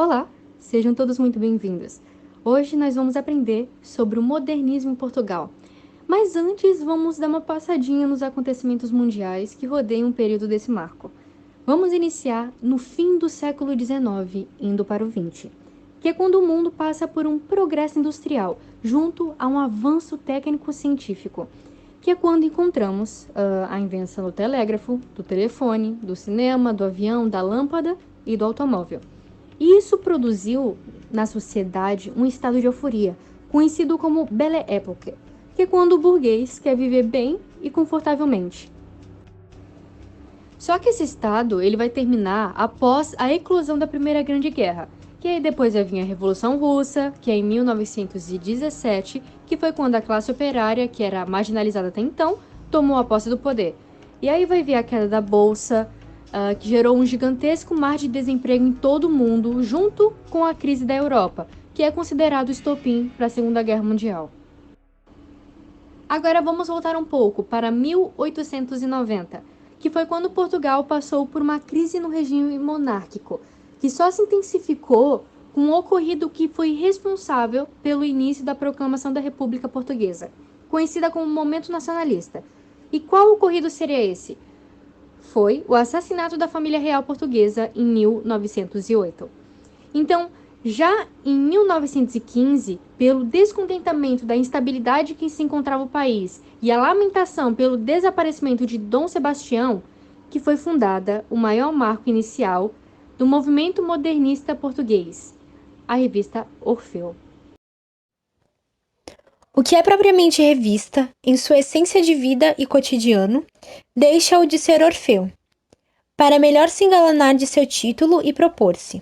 Olá, sejam todos muito bem-vindos. Hoje nós vamos aprender sobre o modernismo em Portugal. Mas antes, vamos dar uma passadinha nos acontecimentos mundiais que rodeiam o período desse marco. Vamos iniciar no fim do século XIX, indo para o XX, que é quando o mundo passa por um progresso industrial, junto a um avanço técnico-científico, que é quando encontramos a invenção do telégrafo, do telefone, do cinema, do avião, da lâmpada e do automóvel. E isso produziu na sociedade um estado de euforia, conhecido como Belle Époque, que é quando o burguês quer viver bem e confortavelmente. Só que esse estado ele vai terminar após a eclosão da Primeira Grande Guerra, que aí depois vai vir a Revolução Russa, que é em 1917, que foi quando a classe operária, que era marginalizada até então, tomou a posse do poder. E aí vai vir a queda da Bolsa, que gerou um gigantesco mar de desemprego em todo o mundo, junto com a crise da Europa, que é considerado o estopim para a Segunda Guerra Mundial. Agora vamos voltar um pouco para 1890, que foi quando Portugal passou por uma crise no regime monárquico, que só se intensificou com o ocorrido que foi responsável pelo início da proclamação da República Portuguesa, conhecida como Momento Nacionalista. E qual ocorrido seria esse? Foi o assassinato da família real portuguesa em 1908. Então, já em 1915, pelo descontentamento da instabilidade que se encontrava o país e a lamentação pelo desaparecimento de Dom Sebastião, que foi fundada o maior marco inicial do movimento modernista português, a revista Orfeu. O que é propriamente revista, em sua essência de vida e cotidiano, deixa-o de ser Orfeu, para melhor se engalanar de seu título e propor-se.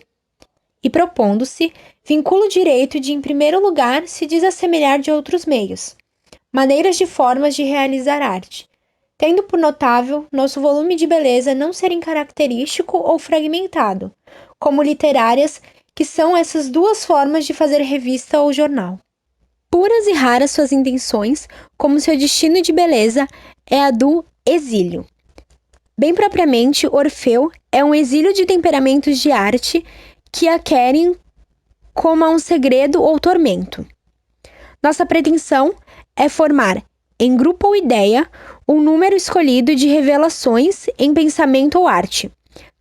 E propondo-se, vincula o direito de, em primeiro lugar, se desassemelhar de outros meios, maneiras de formas de realizar arte, tendo por notável nosso volume de beleza não serem característico ou fragmentado, como literárias, que são essas duas formas de fazer revista ou jornal. Puras e raras suas intenções, como seu destino de beleza é a do exílio. Bem propriamente, Orfeu é um exílio de temperamentos de arte que a querem como a um segredo ou tormento. Nossa pretensão é formar, em grupo ou ideia, um número escolhido de revelações em pensamento ou arte,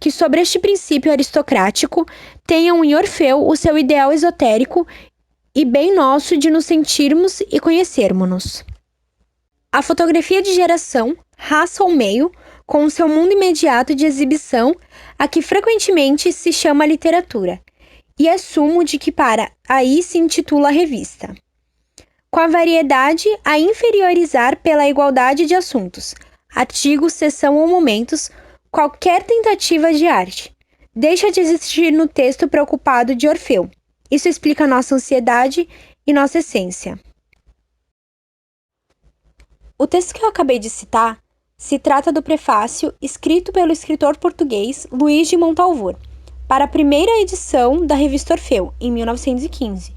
que sobre este princípio aristocrático tenham em Orfeu o seu ideal esotérico e bem nosso de nos sentirmos e conhecermos-nos. A fotografia de geração, raça ou meio, com o seu mundo imediato de exibição, a que frequentemente se chama literatura, e é sumo de que para aí se intitula a revista. Com a variedade a inferiorizar pela igualdade de assuntos, artigos, seção ou momentos, qualquer tentativa de arte, deixa de existir no texto preocupado de Orfeu. Isso explica nossa ansiedade e nossa essência. O texto que eu acabei de citar se trata do prefácio escrito pelo escritor português Luís de Montalvor, para a primeira edição da revista Orfeu, em 1915.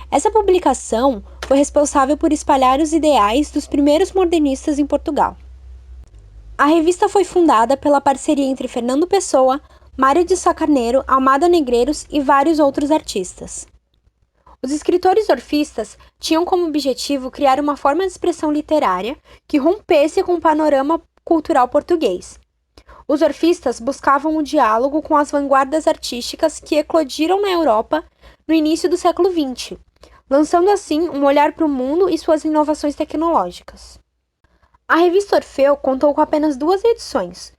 Essa publicação foi responsável por espalhar os ideais dos primeiros modernistas em Portugal. A revista foi fundada pela parceria entre Fernando Pessoa, Mário de Sá Carneiro, Almada Negreiros e vários outros artistas. Os escritores orfistas tinham como objetivo criar uma forma de expressão literária que rompesse com o panorama cultural português. Os orfistas buscavam o diálogo com as vanguardas artísticas que eclodiram na Europa no início do século XX, lançando assim um olhar para o mundo e suas inovações tecnológicas. A revista Orfeu contou com apenas 2 edições.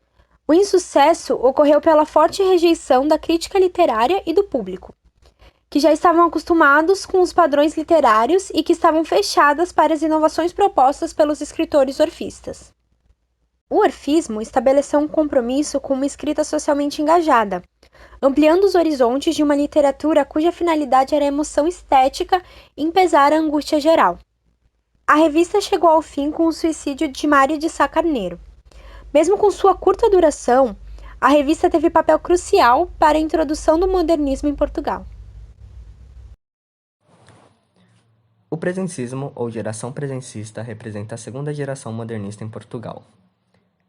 O insucesso ocorreu pela forte rejeição da crítica literária e do público, que já estavam acostumados com os padrões literários e que estavam fechadas para as inovações propostas pelos escritores orfistas. O orfismo estabeleceu um compromisso com uma escrita socialmente engajada, ampliando os horizontes de uma literatura cuja finalidade era a emoção estética e empesar a angústia geral. A revista chegou ao fim com o suicídio de Mário de Sá Carneiro. Mesmo com sua curta duração, a revista teve papel crucial para a introdução do modernismo em Portugal. O presencismo, ou geração presencista, representa a segunda geração modernista em Portugal.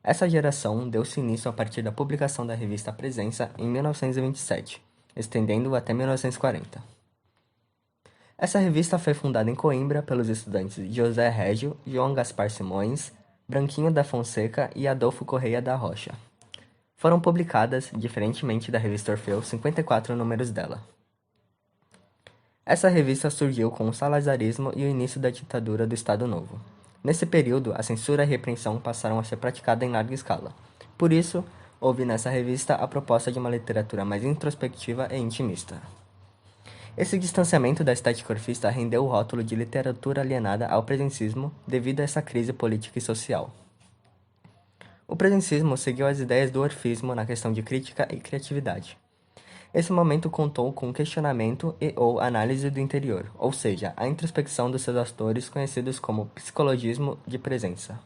Essa geração deu-se início a partir da publicação da revista Presença em 1927, estendendo-o até 1940. Essa revista foi fundada em Coimbra pelos estudantes José Régio, João Gaspar Simões, Branquinho da Fonseca e Adolfo Correia da Rocha. Foram publicadas, diferentemente da revista Orfeu, 54 números dela. Essa revista surgiu com o salazarismo e o início da ditadura do Estado Novo. Nesse período, a censura e a repressão passaram a ser praticadas em larga escala. Por isso, houve nessa revista a proposta de uma literatura mais introspectiva e intimista. Esse distanciamento da estética orfista rendeu o rótulo de literatura alienada ao presencismo devido a essa crise política e social. O presencismo seguiu as ideias do orfismo na questão de crítica e criatividade. Esse momento contou com questionamento e/ou análise do interior, ou seja, a introspecção dos seus autores conhecidos como psicologismo de presença.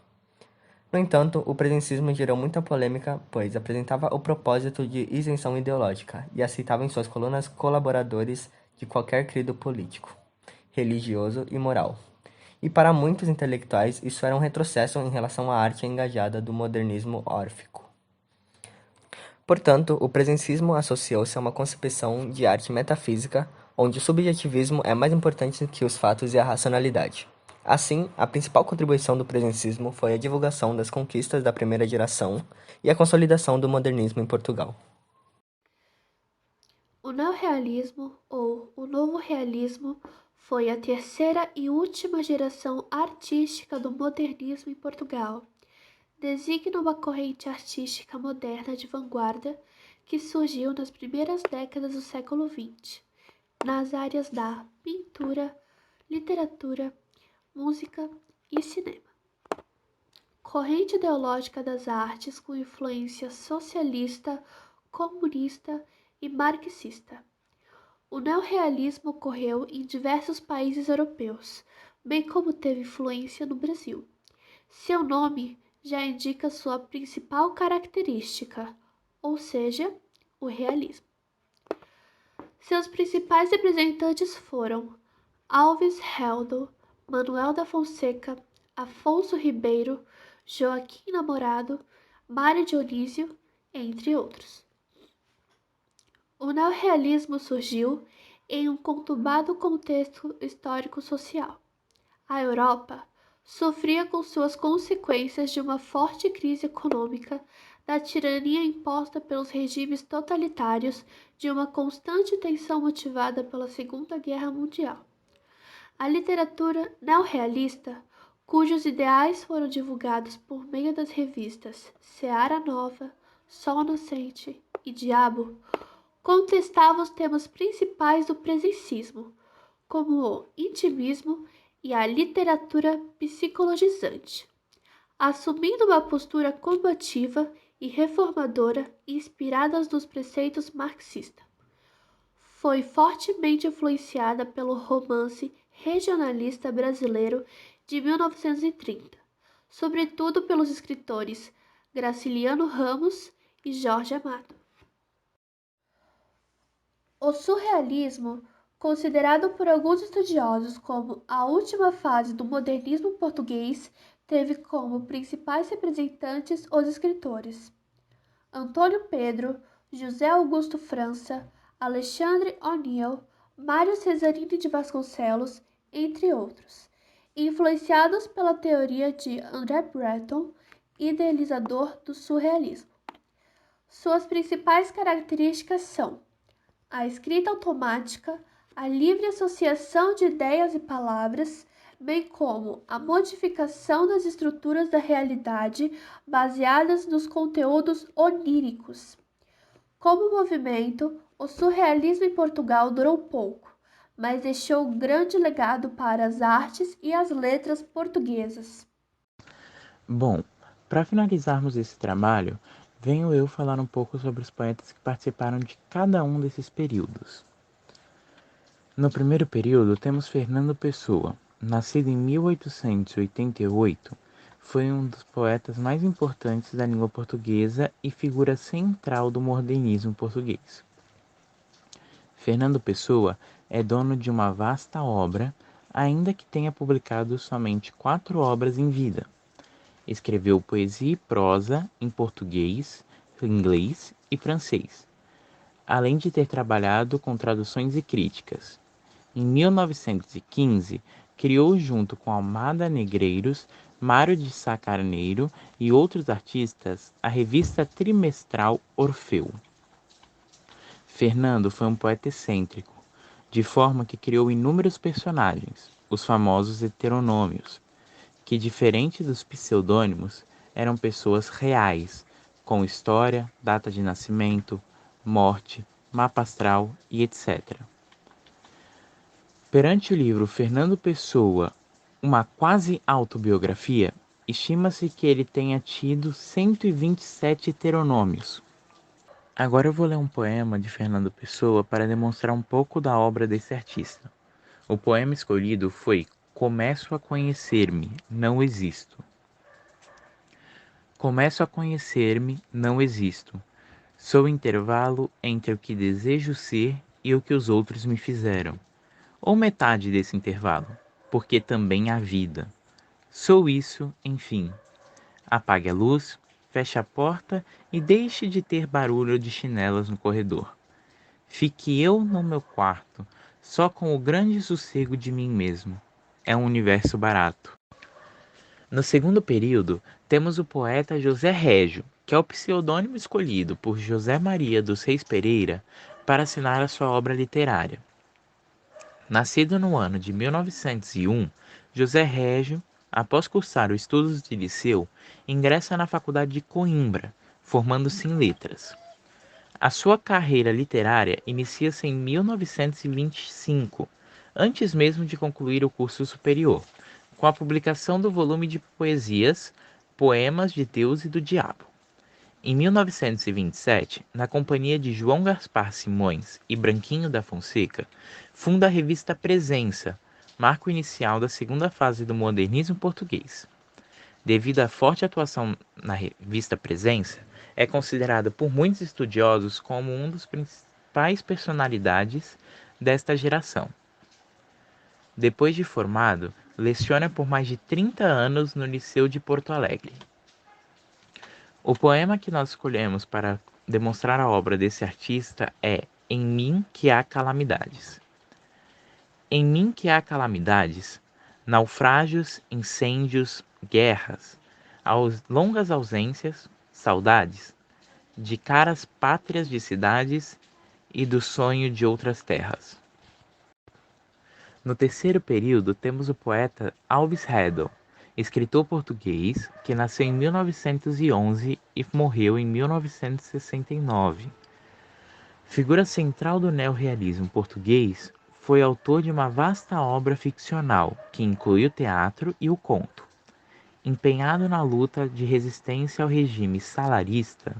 No entanto, o presencismo gerou muita polêmica, pois apresentava o propósito de isenção ideológica e aceitava em suas colunas colaboradores de qualquer credo político, religioso e moral. E para muitos intelectuais, isso era um retrocesso em relação à arte engajada do modernismo órfico. Portanto, o presencismo associou-se a uma concepção de arte metafísica, onde o subjetivismo é mais importante que os fatos e a racionalidade. Assim, a principal contribuição do presencismo foi a divulgação das conquistas da primeira geração e a consolidação do modernismo em Portugal. O neorrealismo, ou o novo realismo, foi a terceira e última geração artística do modernismo em Portugal. Designa uma corrente artística moderna de vanguarda que surgiu nas primeiras décadas do século XX, nas áreas da pintura, literatura, música e cinema. Corrente ideológica das artes com influência socialista, comunista e marxista. O neorrealismo ocorreu em diversos países europeus, bem como teve influência no Brasil. Seu nome já indica sua principal característica, ou seja, o realismo. Seus principais representantes foram Alves Heldo, Manuel da Fonseca, Afonso Ribeiro, Joaquim Namorado, Mário Dionísio, entre outros. O neorrealismo surgiu em um conturbado contexto histórico-social. A Europa sofria com suas consequências de uma forte crise econômica, da tirania imposta pelos regimes totalitários, de uma constante tensão motivada pela Segunda Guerra Mundial. A literatura neorrealista, cujos ideais foram divulgados por meio das revistas Seara Nova, Sol Nascente e Diabo, contestava os temas principais do presencismo, como o intimismo e a literatura psicologizante, assumindo uma postura combativa e reformadora inspiradas nos preceitos marxistas. Foi fortemente influenciada pelo romance regionalista brasileiro de 1930, sobretudo pelos escritores Graciliano Ramos e Jorge Amado. O surrealismo, considerado por alguns estudiosos como a última fase do modernismo português, teve como principais representantes os escritores Antônio Pedro, José Augusto França, Alexandre O'Neill, Mário Cesarini de Vasconcelos, entre outros, influenciados pela teoria de André Breton, idealizador do surrealismo. Suas principais características são a escrita automática, a livre associação de ideias e palavras, bem como a modificação das estruturas da realidade baseadas nos conteúdos oníricos. Como movimento, o surrealismo em Portugal durou pouco, mas deixou um grande legado para as artes e as letras portuguesas. Bom, para finalizarmos esse trabalho, venho eu falar um pouco sobre os poetas que participaram de cada um desses períodos. No primeiro período temos Fernando Pessoa, nascido em 1888, foi um dos poetas mais importantes da língua portuguesa e figura central do modernismo português. Fernando Pessoa é dono de uma vasta obra, ainda que tenha publicado somente 4 obras em vida. Escreveu poesia e prosa em português, inglês e francês. além de ter trabalhado com traduções e críticas. Em 1915, criou junto com Almada Negreiros, Mário de Sá Carneiro e outros artistas a revista trimestral Orfeu. Fernando foi um poeta excêntrico, de forma que criou inúmeros personagens, os famosos heteronômios, que, diferente dos pseudônimos, eram pessoas reais, com história, data de nascimento, morte, mapa astral e etc. Perante o livro Fernando Pessoa, uma quase autobiografia, estima-se que ele tenha tido 127 heteronômios. Agora eu vou ler um poema de Fernando Pessoa para demonstrar um pouco da obra desse artista. O poema escolhido foi Começo a conhecer-me, não existo. Começo a conhecer-me, não existo. Sou o intervalo entre o que desejo ser e o que os outros me fizeram. Ou metade desse intervalo, porque também há vida. Sou isso, enfim. Apague a luz, feche a porta e deixe de ter barulho de chinelas no corredor. Fique eu no meu quarto, só com o grande sossego de mim mesmo. É um universo barato. No segundo período, temos o poeta José Régio, que é o pseudônimo escolhido por José Maria dos Reis Pereira para assinar a sua obra literária. Nascido no ano de 1901, José Régio, após cursar os estudos de liceu, ingressa na Faculdade de Coimbra, formando-se em letras. A sua carreira literária inicia-se em 1925, antes mesmo de concluir o curso superior, com a publicação do volume de poesias Poemas de Deus e do Diabo. Em 1927, na companhia de João Gaspar Simões e Branquinho da Fonseca, funda a revista Presença, marco inicial da segunda fase do modernismo português. Devido à forte atuação na revista Presença, é considerado por muitos estudiosos como um dos principais personalidades desta geração. Depois de formado, leciona por mais de 30 anos no Liceu de Porto Alegre. O poema que nós escolhemos para demonstrar a obra desse artista é Em Mim Que Há Calamidades. Em mim que há calamidades, naufrágios, incêndios, guerras, longas ausências, saudades, de caras pátrias de cidades e do sonho de outras terras. No terceiro período temos o poeta Alves Redl, escritor português que nasceu em 1911 e morreu em 1969. Figura central do neorrealismo português, foi autor de uma vasta obra ficcional que inclui o teatro e o conto. Empenhado na luta de resistência ao regime salarista,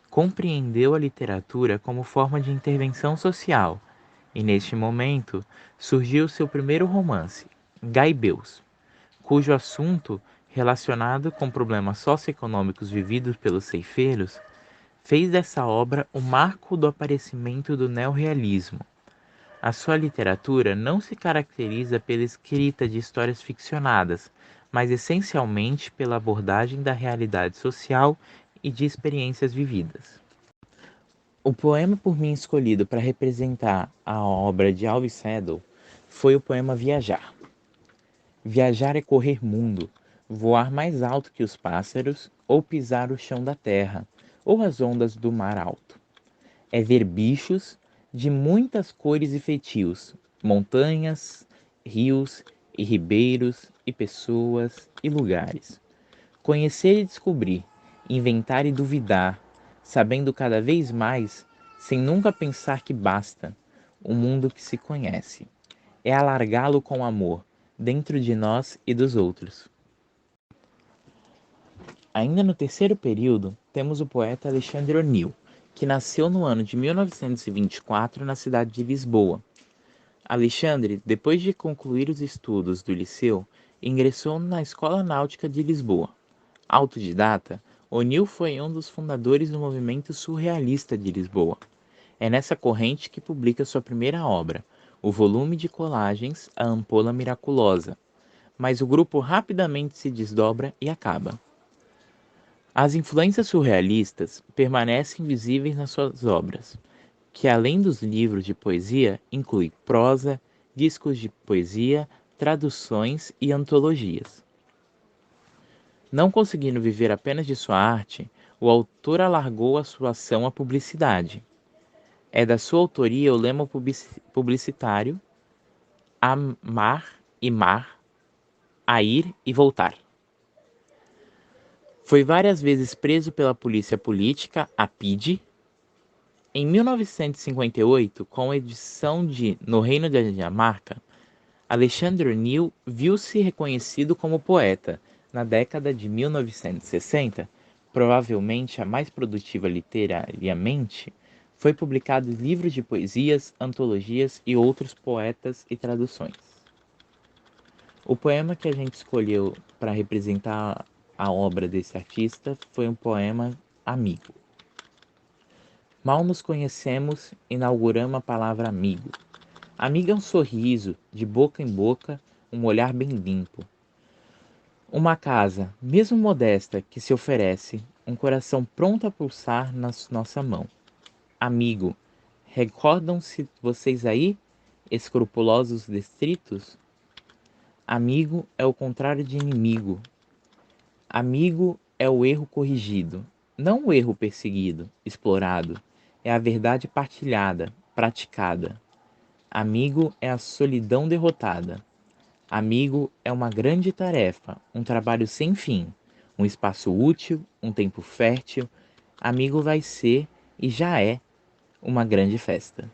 compreendeu a literatura como forma de intervenção social e, neste momento, surgiu seu primeiro romance, Gaibeus, cujo assunto, relacionado com problemas socioeconômicos vividos pelos ceifeiros, fez dessa obra o marco do aparecimento do neorrealismo. A sua literatura não se caracteriza pela escrita de histórias ficcionadas, mas essencialmente pela abordagem da realidade social e de experiências vividas. O poema por mim escolhido para representar a obra de Alves Redl foi o poema Viajar. Viajar é correr mundo, voar mais alto que os pássaros, ou pisar o chão da terra, ou as ondas do mar alto. É ver bichos de muitas cores e feitios, montanhas, rios e ribeiros e pessoas e lugares. Conhecer e descobrir, inventar e duvidar, sabendo cada vez mais, sem nunca pensar que basta, o mundo que se conhece. É alargá-lo com amor, dentro de nós e dos outros. Ainda no terceiro período, temos o poeta Alexandre O'Neill, que nasceu no ano de 1924 na cidade de Lisboa. Alexandre, depois de concluir os estudos do liceu, ingressou na Escola Náutica de Lisboa. Autodidata, O'Neill foi um dos fundadores do movimento surrealista de Lisboa. É nessa corrente que publica sua primeira obra, o volume de colagens A Ampola Miraculosa, mas o grupo rapidamente se desdobra e acaba. As influências surrealistas permanecem visíveis nas suas obras, que além dos livros de poesia, inclui prosa, discos de poesia, traduções e antologias. Não conseguindo viver apenas de sua arte, o autor alargou a sua ação à publicidade. É da sua autoria o lema publicitário Amar e Mar, a ir e voltar. Foi várias vezes preso pela polícia política, a PIDE. Em 1958, com a edição de No Reino da Dinamarca, Alexander O'Neill viu-se reconhecido como poeta. Na década de 1960, provavelmente a mais produtiva literariamente, foi publicado livros de poesias, antologias e outros poetas e traduções. O poema que a gente escolheu para representar a obra desse artista foi um poema Amigo. Mal nos conhecemos, inauguramos a palavra amigo. Amigo é um sorriso, de boca em boca, um olhar bem limpo. Uma casa, mesmo modesta, que se oferece, um coração pronto a pulsar na nossa mão. Amigo, recordam-se vocês aí, escrupulosos distritos? Amigo é o contrário de inimigo. Amigo é o erro corrigido, não o erro perseguido, explorado. É a verdade partilhada, praticada. Amigo é a solidão derrotada. Amigo é uma grande tarefa, um trabalho sem fim, um espaço útil, um tempo fértil. Amigo vai ser e já é uma grande festa.